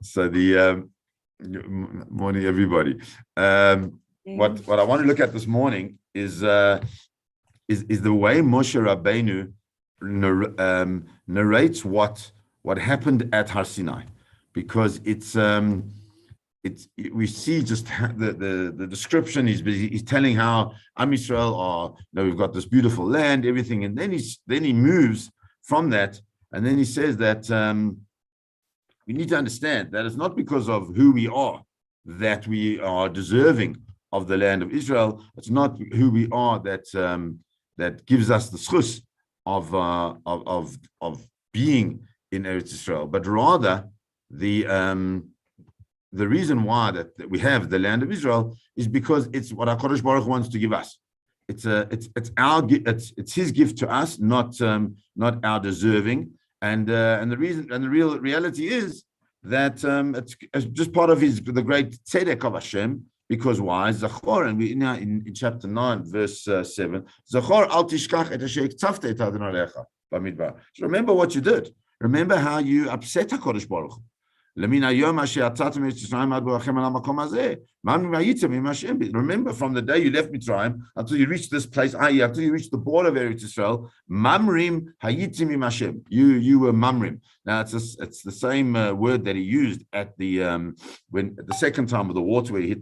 So morning, everybody. What I want to look at this morning is the way Moshe Rabbeinu narrates what happened at Har Sinai, because we see just the description. He's telling how Am Yisrael are. We've got this beautiful land, everything, and then he moves from that, and then he says that we need to understand that it's not because of who we are that we are deserving of the land of Israel. It's not who we are that gives us the schus of being in Eretz Israel, but rather the reason why that we have the land of Israel is because it's what HaKadosh Baruch Hu wants to give us. It's His gift to us, not our deserving. And the reason and the real reality is that it's just part of the great tzedek of Hashem. Because why? Zachor, and we now in chapter 9, verse 7. Zachor al tishkach et asher iktavta et Adonai lecha b'midbar. So remember what you did. Remember how you upset HaKadosh Baruch Hu. Remember from the day you left Mitzrayim until you reached this place, until you reached the border of Eretz Israel, Mamrim hayitim im Hashem. You were Mamrim. Now it's the same word that he used at the second time of the water where he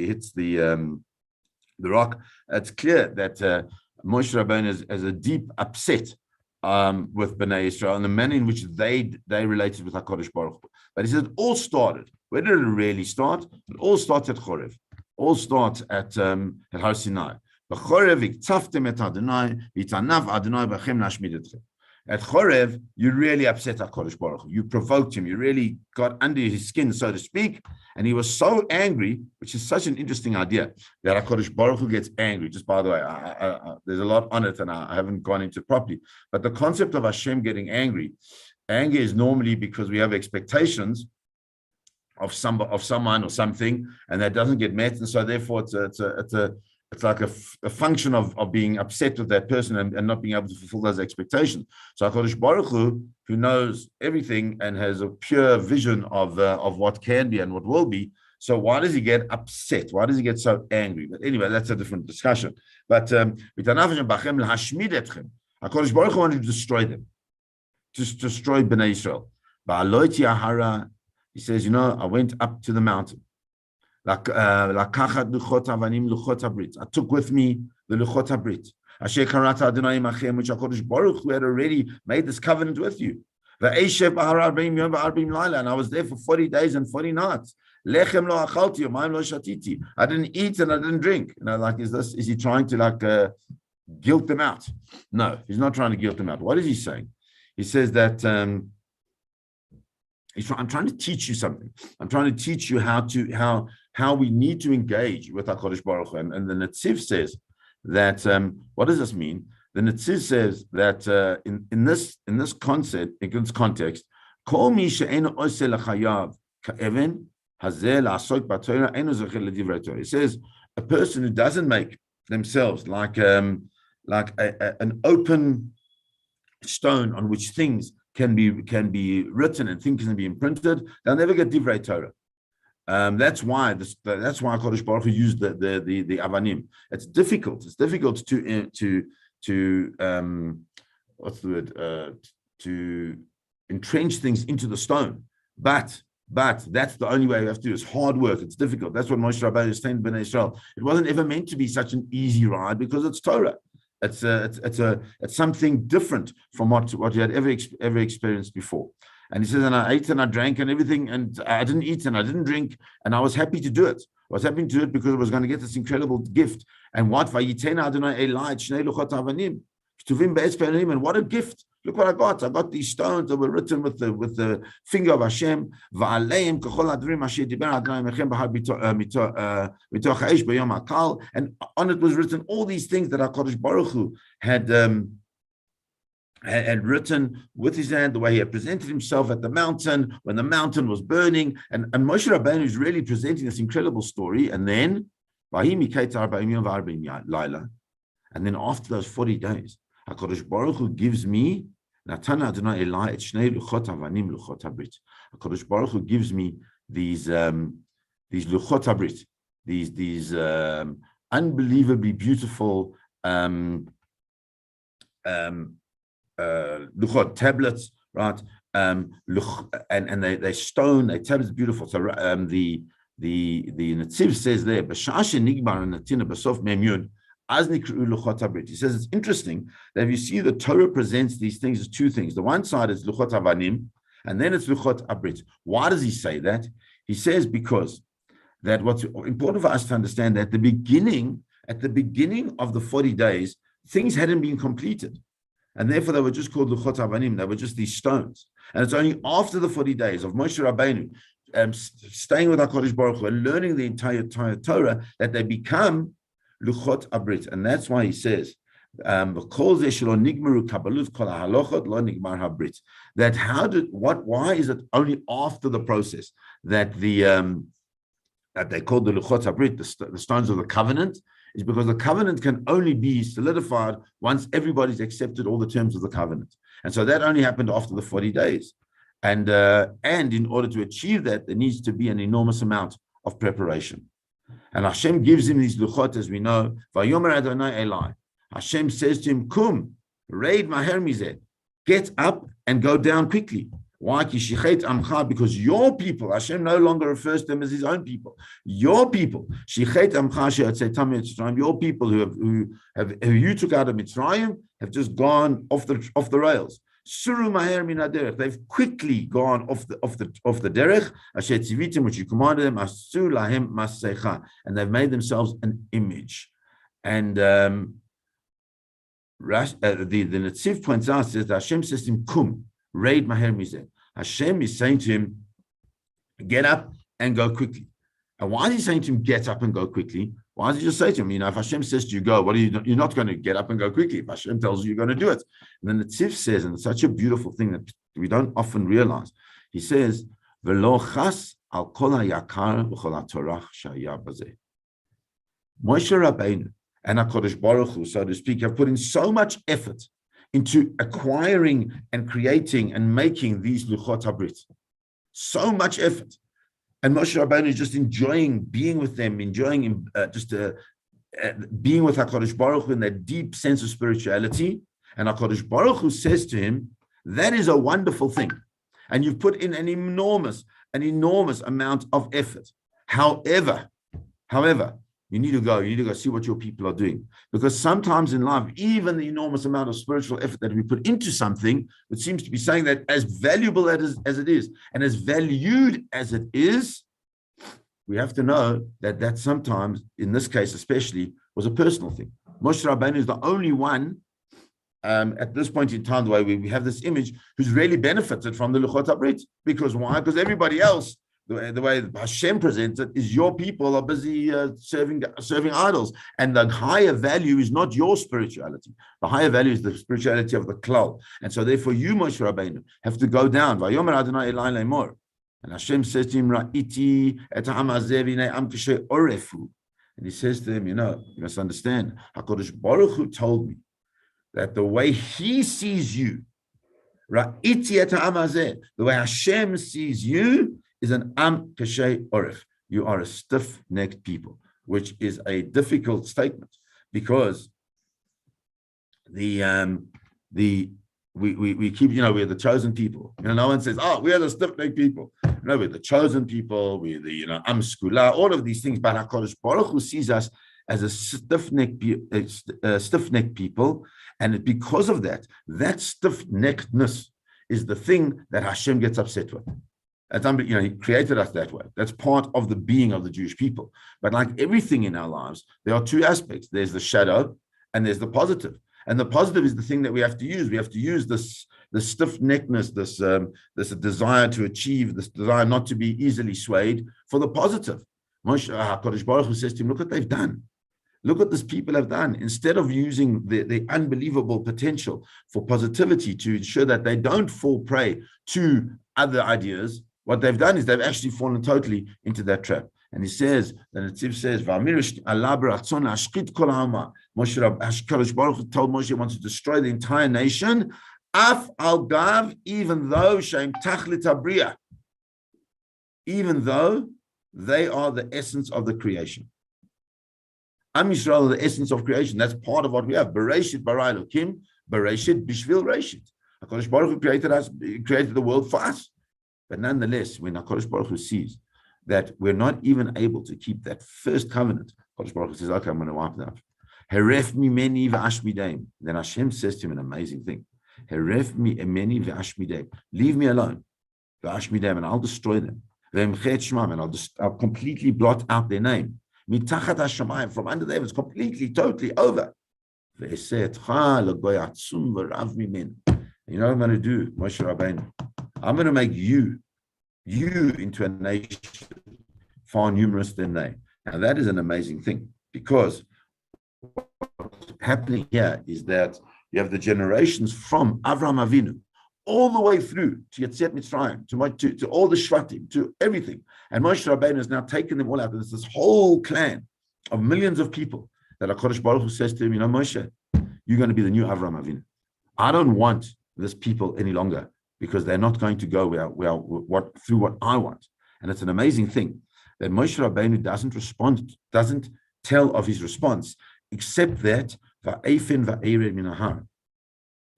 hits the rock. It's clear that Moshe Rabbeinu has a deep upset with Bnei Israel and the manner in which they related with HaKadosh Baruch Hu. But he said it all started. Where did it really start? It all starts at Chorev. All starts at Har Sinai. At Chorev, you really upset HaKadosh Baruch Hu. You provoked him. You really got under his skin, so to speak. And he was so angry, which is such an interesting idea, that HaKadosh Baruch Hu gets angry. Just by the way, there's a lot on it, and I haven't gone into it properly. But the concept of Hashem getting angry, anger is normally because we have expectations of someone or something, and that doesn't get met. And so therefore, it's like a function of being upset with that person and not being able to fulfill those expectations. So HaKadosh Baruch Hu, who knows everything and has a pure vision of what can be and what will be, so why does he get upset? Why does he get so angry? But anyway, that's a different discussion. But HaKadosh Baruch Hu wanted to destroy them, to destroy Bnei Israel. He says, I went up to the mountain. I took with me the Luchot HaBrit, which HaKadosh Baruch Hu had already made this covenant with you. And I was there for 40 days and 40 nights. I didn't eat and I didn't drink. Is he trying to guilt them out? No, he's not trying to guilt them out. What is he saying? He says that I'm trying to teach you something. I'm trying to teach you how we need to engage with HaKadosh Baruch Hu. And the Netziv says that, what does this mean? The Netziv says that in this concept, in this context, Kol mi she'eino oseh l'chayav ka'even hazeh la'asok b'Torah eino zocher l'divrei Torah. It says a person who doesn't make themselves like an open stone on which things can be written and things can be imprinted, they'll never get divrei Torah. That's why HaKadosh Baruch Hu used the avanim. It's difficult. It's difficult to what's the word? To entrench things into the stone. But that's the only way we have to do. It's hard work. It's difficult. That's what Moshe Rabbeinu is saying to Bnei Israel. It wasn't ever meant to be such an easy ride because it's Torah. It's something different from what you had ever experienced before. And he says, and I ate and I drank and everything, and I didn't eat and I didn't drink, and I was happy to do it. I was happy to do it because I was going to get this incredible gift. And what? Vayitena Adonai Elai Shnei Luchot Avanim Ktuvim Be'etz Pe'anim. And what a gift! Look what I got. I got these stones that were written with the finger of Hashem. Va'aleim k'chol adrim asher diber Adonai mechem b'har mitoch ha'esh b'yom ha'kal. And on it was written all these things that HaKadosh Baruch Hu had written with his hand, the way he had presented himself at the mountain when the mountain was burning, and Moshe Rabbeinu is really presenting this incredible story. And then, and then after those 40 days, HaKadosh Baruch Hu gives me Natana Adonai Eli et shnei luchot havanim luchot habrit. HaKadosh Baruch Hu gives me these luchot habrit, these unbelievably beautiful luchot tablets, right? And they stone, they tablets beautiful. So the Netziv says there, b'sha'ashe nigbar natina b'sof memyud. He says it's interesting that if you see the Torah presents these things as two things. The one side is luchot avanim, and then it's luchot abrit. Why does he say that? He says because that what's important for us to understand that at the beginning of the 40 days, things hadn't been completed. And therefore they were just called luchot avanim. They were just these stones. And it's only after the 40 days of Moshe Rabbeinu staying with HaKadosh Baruch Hu and learning the entire Torah that they become luchot abrit. And that's why he says that why is it only after the process that that they called the luchot abrit, the stones of the covenant, is because the covenant can only be solidified once everybody's accepted all the terms of the covenant. And so that only happened after the 40 days. And in order to achieve that, there needs to be an enormous amount of preparation. And Hashem gives him these luchot, as we know. Vayomer Adonai Eli. Hashem says to him, "Kum, raid maher mizeh, get up and go down quickly." Why? Because your people, Hashem no longer refers to them as his own people. Your people, your people who you took out of Mitzrayim have just gone off the rails. Suru maher min haderech. They've quickly gone off the derech. Asher tzivitim, which you commanded them. Asu lahem masecha, and they've made themselves an image. And the Netziv points out, says that Hashem says to him, "Kum, raid maher mizeh." Hashem is saying to him, "Get up and go quickly." And why is he saying to him, "Get up and go quickly"? Why does he just say to him, if Hashem says to you, "Go," what are you? You're not going to get up and go quickly. If Hashem tells you, you're going to do it. And then the Tzif says, and it's such a beautiful thing that we don't often realize. He says, "V'lo chas al kol hayakar v'chol hatorach shaya bazeh." Moshe Rabbeinu and HaKadosh Baruch Hu, so to speak, have put in so much effort into acquiring and creating and making these luchot habrit. So much effort. And Moshe Rabbeinu is just enjoying being with them, enjoying being with HaKadosh Baruch Hu in that deep sense of spirituality. And HaKadosh Baruch Hu says to him, that is a wonderful thing. And you've put in an enormous amount of effort. However, you need to go see what your people are doing. Because sometimes in life, even the enormous amount of spiritual effort that we put into something, which seems to be saying that as valuable as it is, and as valued as it is, we have to know that sometimes, in this case especially, was a personal thing. Moshe Rabbeinu is the only one at this point in time, the way we have this image, who's really benefited from the Luchot HaBrit. Because why? Because everybody else, the way Hashem presents it, is your people are busy serving idols. And the higher value is not your spirituality. The higher value is the spirituality of the klal. And so therefore you, Moshe Rabbeinu, have to go down. Vayomer Adonai Eli lemor. And Hashem says to him, Ra'iti et ha'am hazeh v'nei am kasher orefu. And he says to him, you must understand, HaKadosh Baruch Hu told me that the way he sees you, Ra'iti et ha'am hazeh, the way Hashem sees you, is an am kashay oref. You are a stiff-necked people, which is a difficult statement because we keep, we're the chosen people. No one says, "Oh, we are the stiff-necked people." No, we're the chosen people. We're the am skula, all of these things. But HaKadosh Baruch Hu sees us as a stiff-necked people, and because of that stiff-neckedness is the thing that Hashem gets upset with. He created us that way. That's part of the being of the Jewish people. But like everything in our lives, there are two aspects. There's the shadow and there's the positive. And the positive is the thing that we have to use. We have to use this stiff-neckedness, this desire to achieve, this desire not to be easily swayed for the positive. HaKadosh Baruch Hu says to him, look what they've done. Look what these people have done. Instead of using the unbelievable potential for positivity to ensure that they don't fall prey to other ideas, what they've done is they've actually fallen totally into that trap. And he says, the Netziv says, Moshe Kadosh Baruch Hu told Moshe he wants to destroy the entire nation Af al gav, even though Shem Tachlit Abriya, even though they are the essence of the creation. Am Yisrael, the essence of creation. That's part of what we have. Bereshit bara Elokim, Bereshit bishvil Reshit. HaKadosh Baruch Hu created the world for us. But nonetheless, when HaKadosh Baruch Hu sees that we're not even able to keep that first covenant, HaKadosh Baruch Hu says, okay, I'm going to wipe it out. Heref mimeni v'ashmideim. Then Hashem says to him an amazing thing. Heref mimeni v'ashmideim. Leave me alone. V'ashmideim, and I'll destroy them. V'emchet shmam, and I'll completely blot out their name. Mitachat hashamayim, from under them, it's completely, totally over. Ve'esetcha l'goy atzum v'rav mimin. You know what I'm going to do, Moshe Rabbeinu? I'm going to make you into a nation far numerous than they. Now that is an amazing thing, because what's happening here is that you have the generations from Avraham Avinu all the way through to Yetziat Mitzrayim, to all the Shvatim, to everything. And Moshe Rabbeinu has now taken them all out. There's this whole clan of millions of people that HaKadosh Baruch Hu says to him, you know, Moshe, you're going to be the new Avraham Avinu. I don't want this people any longer, because they're not going to go through what I want. And it's an amazing thing that Moshe Rabbeinu doesn't tell of his response, except that Va'efen va'ered min hahar.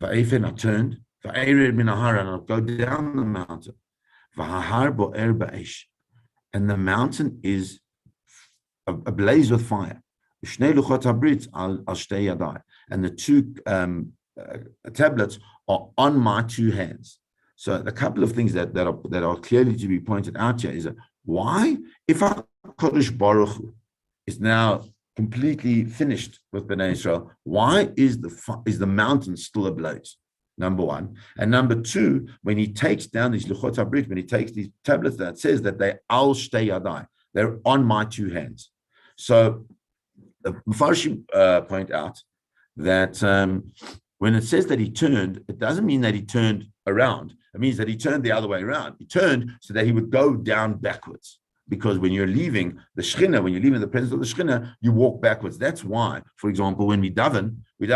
Va'efen, I turned, va'ered min hahar, and I'll go down the mountain. Va'hahar bo'er ba'esh, and the mountain is ablaze with fire. Shnei luchot habrit al shtei yadai, and the two tablets are on my two hands. So a couple of things that are clearly to be pointed out here is that why, if HaKadosh Baruch Hu is now completely finished with Bnei Israel, why is the mountain still ablaze? Number one. And number two, when he takes down these Luchot HaBrit, when he takes these tablets, that says that they al shtei yadai, they're on my two hands. So the Mepharshim point out that when it says that he turned, it doesn't mean that he turned around. It means that he turned the other way around. He turned so that he would go down backwards. Because when you're leaving the Shekhinah, when you're leaving the presence of the Shekhinah, you walk backwards. That's why, for example, when we daven, we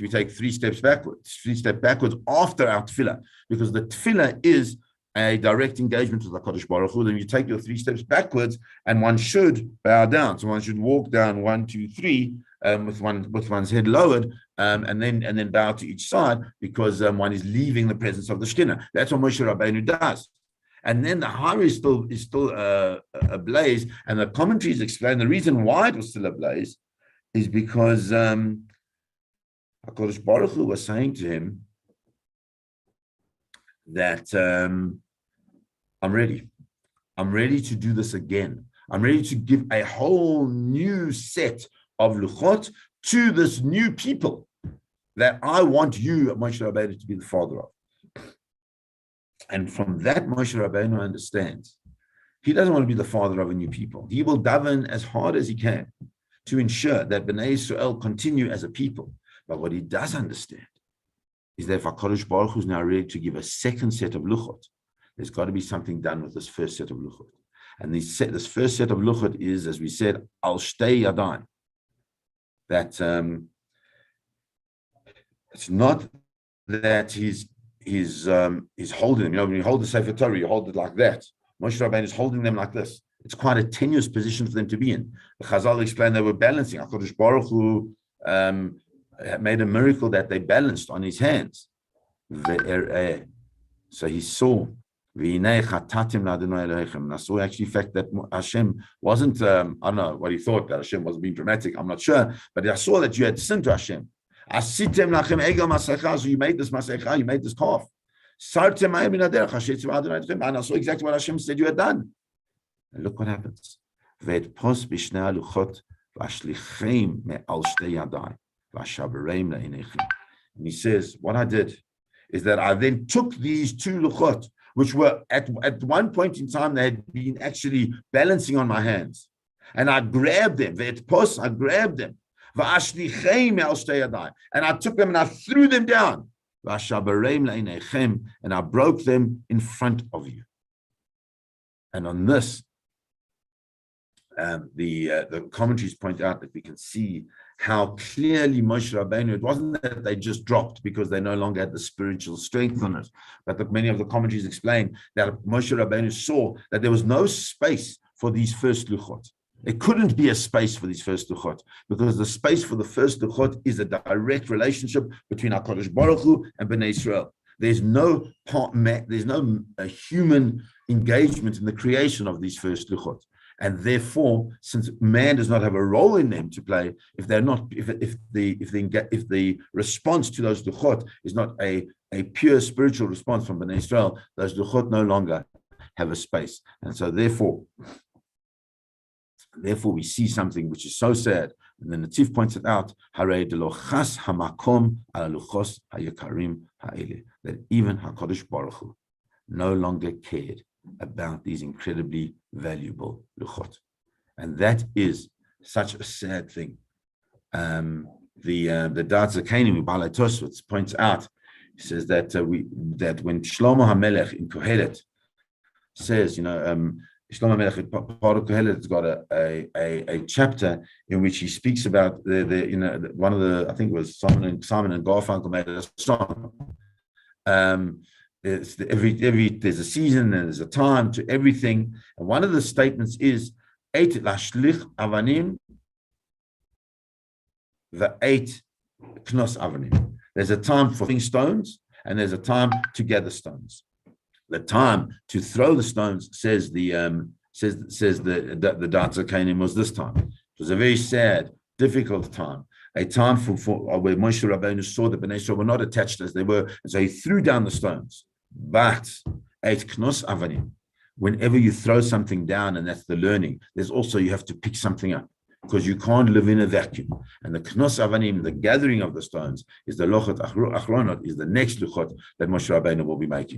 take 3 steps backwards, 3 steps backwards after our tefillah, because the tefillah is a direct engagement with the HaKadosh Baruch Hu. Then you take your 3 steps backwards, and one should bow down. So one should walk down 1, 2, 3, with one's head lowered, and then bow to each side, because one is leaving the presence of the Shekhinah. That's what Moshe Rabbeinu does. And then the Har is still ablaze, and the commentaries explain the reason why it was still ablaze is because HaKadosh Baruch Hu was saying to him that I'm ready to do this again. I'm ready to give a whole new set of luchot to this new people that I want you, Moshe Rabbeinu, to be the father of. And from that, Moshe Rabbeinu understands he doesn't want to be the father of a new people. He will daven as hard as he can to ensure that Bnei Israel continue as a people. But what he does understand is that if HaKadosh Baruch Hu is now ready to give a second set of luchot, there's got to be something done with this first set of luchot. And this first set of luchot is, as we said, al shtei yadayim. That it's not that he's holding them. You know, when you hold the Sefer Torah, you hold it like that. Moshe Rabbeinu is holding them like this. It's quite a tenuous position for them to be in. The Chazal explained they were balancing. HaKadosh Baruch Hu made a miracle that they balanced on his hands. So he saw. And I saw actually the fact that Hashem wasn't, I don't know what he thought, that Hashem was being dramatic, I'm not sure, but I saw that you had sinned to Hashem. So you made this masecha, you made this calf. And I saw exactly what Hashem said you had done. And look what happens. And he says, what I did is that I then took these 2 luchot, which were at one point in time, they had been actually balancing on my hands. And I grabbed them. I grabbed them. And I took them and I threw them down. And I broke them in front of you. And on this, the commentaries point out that we can see how clearly Moshe Rabbeinu, it wasn't that they just dropped because they no longer had the spiritual strength on it, but that many of the commentaries explain that Moshe Rabbeinu saw that there was no space for these first luchot. There couldn't be a space for these first luchot because the space for the first luchot is a direct relationship between HaKadosh Baruch Hu and Bnei Israel. There's no human engagement in the creation of these first luchot. And therefore, since man does not have a role in them to play, if the response to those luchot is not a pure spiritual response from Bnei Israel, those luchot no longer have a space. And so therefore we see something which is so sad. And then the Nativ points it out, that even HaKadosh Baruch Hu no longer cared about these incredibly valuable luchot. And that is such a sad thing. The Da'at Zakenim Balei Tosfos points out, he says that when Shlomo HaMelech in Kohelet says, Shlomo HaMelech, part of Kohelet has got a chapter in which he speaks about one of the, I think it was Simon and Garfunkel made a song. There's a season and there's a time to everything. And one of the statements is eight lashlich avanim, the eight knos avanim. There's a time for throwing stones and there's a time to gather stones. The time to throw the stones, says the Da'at Zakenim, was this time. It was a very sad, difficult time. A time for where Moshe Rabbeinu saw that Bnei Israel were not attached as they were, and so he threw down the stones. But eight knos avanim, whenever you throw something down, and that's the learning, there's also you have to pick something up because you can't live in a vacuum. And the knos avanim, the gathering of the stones, is the lochet achronot, is the next luchot that Moshe Rabbeinu will be making.